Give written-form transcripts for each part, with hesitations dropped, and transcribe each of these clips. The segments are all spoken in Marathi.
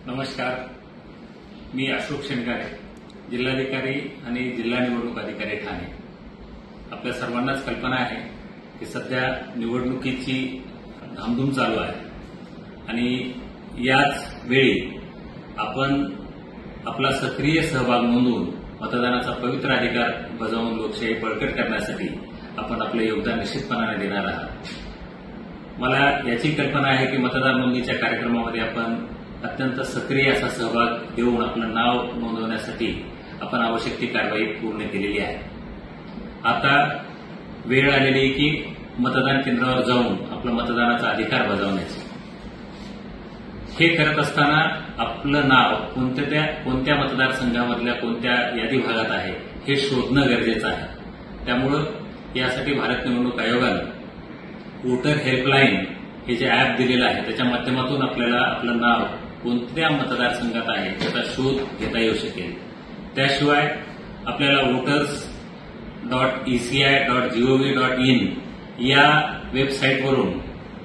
नमस्कार, मी अशोक शेनगारे, जिल्हाधिकारी आणि जिल्हा निवडणूक अधिकारी ठाणे। आपल्या सर्वांनाच कल्पना आहे की सध्या निवडणुकीची धामधूम चालू आहे आणि याच वेळी आपण आपला सक्रिय सहभाग नोंदवून मतदानाचा पवित्र अधिकार बजावून लोकशाही बळकट करण्यासाठी आपण आपले योगदान निश्चितपणाने देणार आहात। मला याची कल्पना आहे की मतदार नोंदणीच्या कार्यक्रमामध्ये आपण अत्यंत सक्रिय असा सहभाग देऊन आपलं नाव नोंदवण्यासाठी आपण आवश्यक ती कारवाई पूर्ण केलेली आहे। आता वेळ आलेली आहे की मतदान केंद्रावर जाऊन आपला मतदानाचा अधिकार बजावण्याची। हे करत असताना आपलं नाव कोणत्या मतदारसंघामधल्या कोणत्या यादी भागात आहे हे शोधणं गरजेचं आहे। त्यामुळं यासाठी भारत निवडणूक आयोगानं वोटर हेल्पलाईन हे जे अॅप दिलेलं आहे त्याच्या माध्यमातून आपल्याला आपलं नाव कोणत्या मतदारसंघात आहे त्याचा शोध घेता येऊ शकेल। त्याशिवाय आपल्याला voters.eci.gov.in या वेबसाईटवरून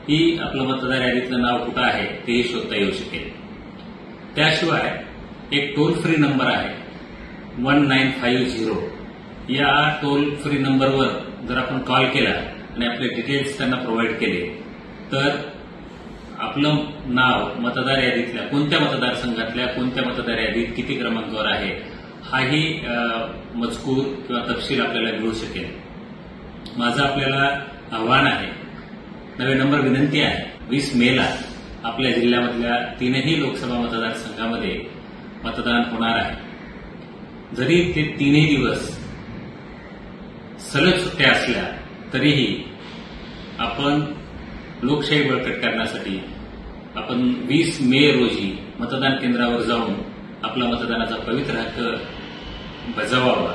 ही आपलं मतदार यादीतलं नाव कुठं आहे तेही शोधता येऊ शकेल। त्याशिवाय एक टोल फ्री नंबर आहे 1950। या टोल फ्री नंबरवर जर आपण कॉल केला आणि आपले डिटेल्स त्यांना प्रोव्हाइड केले तर आपलं नाव मतदार यादीतल्या कोणत्या मतदारसंघातल्या कोणत्या मतदार यादीत किती क्रमांकावर आहे हाही मजकूर किंवा तपशील आपल्याला मिळू शकेल। माझं आपल्याला आव्हान आहे, नवे नंबर विनंती आहे, 20 मेला आपल्या जिल्ह्यामधल्या 3ही लोकसभा मतदारसंघामध्ये मतदान होणार आहे। जरी ते 3ही दिवस सलग सुट्ट्या असल्या तरीही आपण लोकशाही बळकट करण्यासाठी आपण 20 मे रोजी मतदान केंद्रावर जाऊन आपला मतदानाचा पवित्र हक्क बजावावा